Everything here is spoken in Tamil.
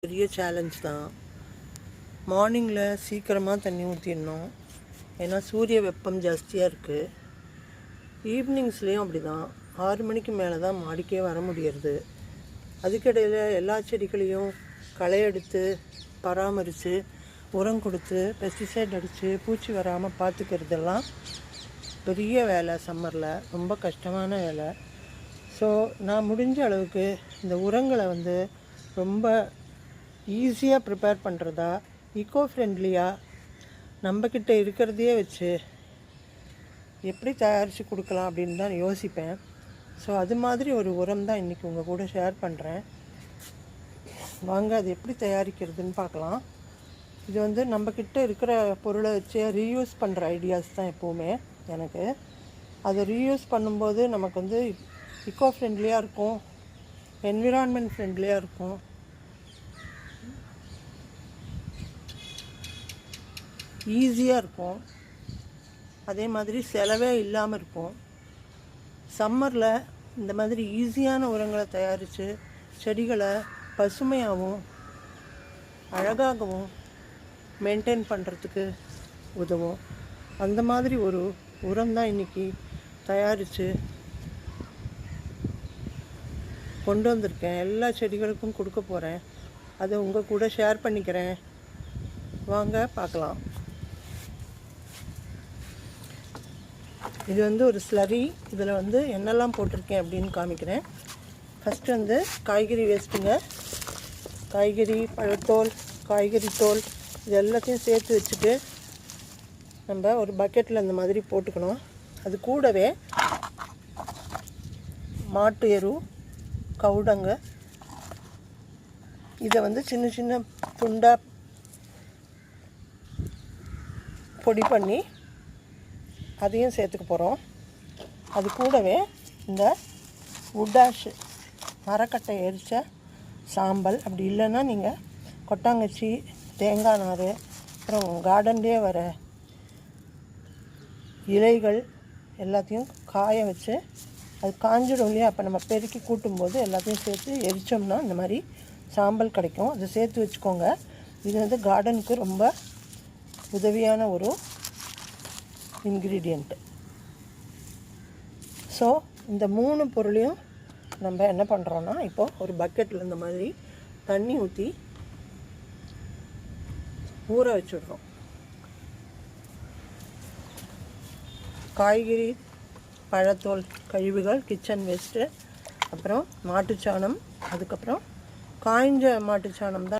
பெரிய சேலஞ்ச் தான். மார்னிங்கில் சீக்கிரமாக தண்ணி ஊற்றிடணும், ஏன்னா சூரிய வெப்பம் ஜாஸ்தியாக இருக்குது. ஈவினிங்ஸ்லேயும் அப்படி தான், 6 மணிக்கு மேலே தான் மாடிக்கே வர முடியறது. அதுக்கிடையில் எல்லா செடிகளையும் களை எடுத்து பராமரித்து உரம் கொடுத்து பெஸ்டிசைட் அடித்து பூச்சி வராமல் பார்த்துக்கிறதெல்லாம் பெரிய வேலை. சம்மரில் ரொம்ப கஷ்டமான வேலை. ஸோ நான் முடிஞ்ச அளவுக்கு இந்த உரங்களை ரொம்ப ஈஸியாக ப்ரிப்பேர் பண்ணுறதா, ஈக்கோ ஃப்ரெண்ட்லியாக நம்மக்கிட்ட இருக்கிறதையே வச்சு எப்படி தயாரித்து கொடுக்கலாம் அப்படின்னு தான் யோசிப்பேன். ஸோ அது மாதிரி ஒரு உரம் தான் இன்றைக்கி உங்கள் கூட ஷேர் பண்ணுறேன். வாங்க அது எப்படி தயாரிக்கிறதுன்னு பார்க்கலாம். இது நம்மக்கிட்ட இருக்கிற பொருளை வச்சு ரீயூஸ் பண்ணுற ஐடியாஸ் தான் எப்போவுமே எனக்கு. அதை ரீயூஸ் பண்ணும்போது நமக்கு இக்கோ ஃப்ரெண்ட்லியாக இருக்கும், என்விரான்மெண்ட் ஃப்ரெண்ட்லியாக இருக்கும். ஈஸியாக இருக்கும், அதே மாதிரி செலவே இல்லாமல் இருக்கும். சம்மரில் இந்த மாதிரி ஈஸியான உரங்களை தயாரித்து செடிகளை பசுமையாகவும் அழகாகவும் மெயின்டைன் பண்ணுறதுக்கு உதவும். அந்த மாதிரி ஒரு உரம் தான் இன்றைக்கி தயாரித்து கொண்டு வந்திருக்கேன். எல்லா செடிகளுக்கும் கொடுக்க போகிறேன். அதை உங்கள் கூட ஷேர் பண்ணிக்கிறேன். வாங்க பார்க்கலாம். இது ஒரு ஸ்லரி. இதில் என்னெல்லாம் போட்டிருக்கேன் அப்படின்னு காமிக்கிறேன். ஃபஸ்ட்டு காய்கறி வேஸ்ட்டுங்க. காய்கறி பழத்தோல், காய்கறி தோல், இது எல்லாத்தையும் சேர்த்து வச்சுட்டு நம்ம ஒரு பக்கெட்டில் இந்த மாதிரி போட்டுக்கணும். அது கூடவே மாட்டு எரு, கவுடங்க, இதை சின்ன சின்ன துண்டாக பொடி பண்ணி அதையும் சேர்த்துக்க போகிறோம். அது கூடவே இந்த உட்டாஷ் மரக்கட்டை எரித்த சாம்பல், அப்படி இல்லைன்னா நீங்கள் கொட்டாங்கச்சி, தேங்காய் நார், அப்புறம் கார்டன்லேயே வர இலைகள் எல்லாத்தையும் காய வச்சு அது காஞ்சிடும் இல்லையா, அப்போ நம்ம பெருக்கி கூட்டும்போது எல்லாத்தையும் சேர்த்து எரித்தோம்னா இந்த மாதிரி சாம்பல் கிடைக்கும். அதை சேர்த்து வச்சுக்கோங்க. இது கார்டனுக்கு ரொம்ப உதவியான ஒரு இன்க்ரீடியண்ட்டு. ஸோ இந்த 3 பொருளையும் நம்ம என்ன பண்ணுறோன்னா, இப்போது ஒரு பக்கெட்டில் இந்த மாதிரி தண்ணி ஊற்றி ஊற வச்சுடுறோம். காய்கறி பழத்தோல் கழிவுகள், கிச்சன் வேஸ்ட்டு, அப்புறம் மாட்டுச்சாணம், அதுக்கப்புறம் காய்ஞ்ச மாட்டுச்சாணம் தான்